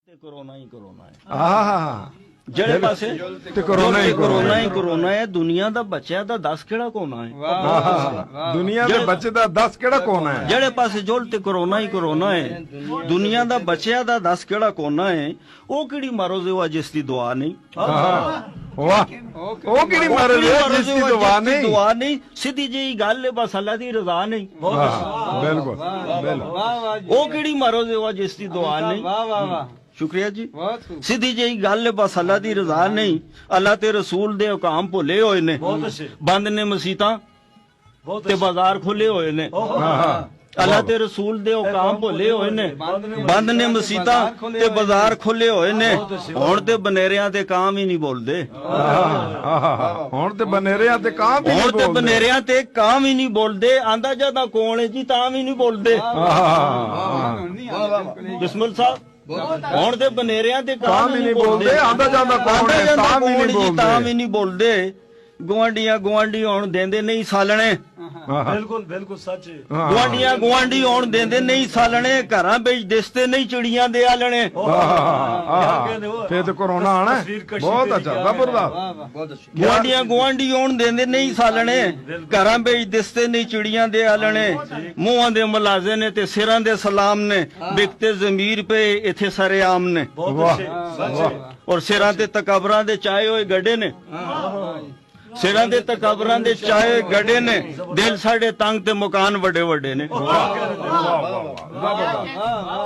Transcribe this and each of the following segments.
corona ही corona है ਜਿਹੜੇ ਪਾਸੇ ਤੇ ਕੋਰੋਨਾ ਹੀ ਕੋਰੋਨਾ ਹੈ ਦੁਨੀਆ ਦਾ ਬੱਚਿਆਂ ਦਾ 10 ਕਿਹੜਾ ਕੋਨਾ ਹੈ ਦੁਨੀਆ ਦੇ ਬੱਚੇ ਦਾ 10 ਕਿਹੜਾ ਕੋਨਾ ਹੈ ਜਿਹੜੇ ਪਾਸੇ ਜੋਲ ਤੇ ਕੋਰੋਨਾ ਹੀ ਕੋਰੋਨਾ ਹੈ ਦੁਨੀਆ ਦਾ ਬੱਚਿਆਂ ਦਾ 10 ਕਿਹੜਾ ਕੋਨਾ ਹੈ ਉਹ ਕਿਹੜੀ ਮਾਰੋ ਜ਼ੇਵਾ ਜਿਸ ਦੀ ਦੁਆ ਨਹੀਂ ਵਾਹ ਉਹ ਕਿਹੜੀ ਮਾਰੋ ਜਿਸ ਦੀ ਦੁਆ ਨਹੀਂ ਸਿੱਧੀ ਜਿਹੀ ਗੱਲ ਹੈ ਬਸ ਅੱਲਾ ਦੀ ਰਜ਼ਾ ਨਹੀਂ ਬਿਲਕੁਲ ਉਹ ਕਿਹੜੀ ਮਾਰੋ ਜ਼ੇਵਾ ਜਿਸ ਦੀ ਦੁਆ ਨਹੀਂ शुक्रिया जी सीधी जी गल बस अल्लाह दी रजा नहीं अल्लाह ते रसूल दे हुकाम भुले होए ने बंद ने मसीतां ते बाजार खुले होए ने अल्लाह ते रसूल दे हुकाम भुले होए ने बंद ने मसीतां ते बाजार खुले होए ने हुण ते बनेरियां ते काम ही नहीं बोलदे हुण ते बनेरियां ते काम ही हुण ते बनेरियां ते काम ही नहीं बोलदे आंदा जादा कौन है जी तां भी नहीं बोलदे बिस्मिल साहब ਹੁਣ ਤੇ ਬਨੇਰਿਆਂ ਤੇ ਕੰਮ ਹੀ ਨਹੀਂ ਬੋਲਦੇ ਆਂਦਾ ਜਾਂਦਾ ਕੌਣ ਹੈ ਤਾਂ ਵੀ ਨਹੀਂ ਬੋਲਦੇ ਗਵਾਂਢੀ ਹੁਣ ਦਿੰਦੇ ਨਹੀਂ ਸਾਲਣੇ ਬਿਲਕੁਲ ਸੱਚ ਗਵਾਂਢੀ ਹੁਣ ਦਿੰਦੇ ਨਹੀਂ ਸਾਲਣੇ ਘਰਾਂ ਵਿੱਚ ਦਿਸਦੇ ਨਹੀਂ ਚਿੜੀਆਂ ਦੇ ਆਲਣੇ ਫੇਰ ਤੇ ਕੋਰੋਨਾ ਆਣਾ ਬਹੁਤ ਅੱਛਾ ਜ਼ਬਰਦਸਤ ਗਵਾਂਢੀ ਹੁਣ ਦਿੰਦੇ ਨਹੀਂ ਸਾਲਣੇ ਘਰਾਂ ਵਿੱਚ ਦਿਸਦੇ ਨਹੀਂ ਚਿੜੀਆਂ ਦੇ ਆਲਣੇ ਮੂੰਹਾਂ ਦੇ ਮਲਾਜ਼ੇ ਨੇ ਤੇ ਸਿਰਾਂ ਦੇ ਸਲਾਮ ਨੇ ਬਿਕਤੇ ਜ਼ਮੀਰ ਪੇ ਇੱਥੇ ਸਰੇਆਮ ਨੇ ਔਰ ਸਿਰਾਂ ਤੇ ਤਕਬਰਾਂ ਦੇ ਚਾਏ ਹੋਏ ਗੱਡੇ ਨੇ ਸਿਰਾਂ ਦੇ ਤਕਬਰਾਂ ਦੇ ਚਾਏ ਗੱਡੇ ਨੇ ਦਿਲ ਸਾਡੇ ਤੰਗ ਤੇ ਮਕਾਨ ਵੱਡੇ ਵੱਡੇ ਨੇ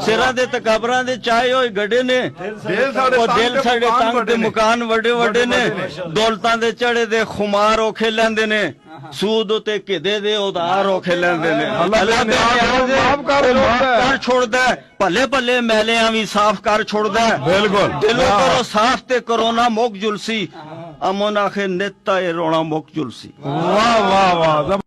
ਸਿਰਾਂ ਦੇ ਤਕਬਰਾਂ ਦੇ ਚਾਏ ਹੋਏ ਗੱਡੇ ਨੇ ਦਿਲ ਸਾਡੇ ਤੰਗ ਤੇ ਮਕਾਨ ਵੱਡੇ ਵੱਡੇ ਨੇ ਦੌਲਤਾਂ ਦੇ ਚੜੇ ਦੇ ਖੁਮਾਰ ਔਖੇ ਲੈਂਦੇ ਨੇ ਸੂਦ ਉਤੇ ਘਿਦੇ ਦੇ ਉਧਾਰ ਔਖੇ ਲੈਂਦੇ ਨੇ ਅੱਲਾਹ ਮਾਫ ਕਰ ਛੋੜਦਾ ਭੱਲੇ ਭੱਲੇ ਮੈਲਿਆਂ ਵੀ ਸਾਫ਼ ਕਰ ਛੋੜਦਾ ਬਿਲਕੁਲ ਦਿਲੋਂ ਕਰੋ ਸਾਫ਼ ਤੇ ਕਰੋਨਾ ਮੁੱਕ ਜੁਲਸੀ ਅਮਨ ਆਖੇ ਨਿੱਤਾ ਇਹ ਰੋਣਾ ਮੁੱਕ ਜੁਲਸੀ ਵਾਹ ਵਾਹ ਵਾਹ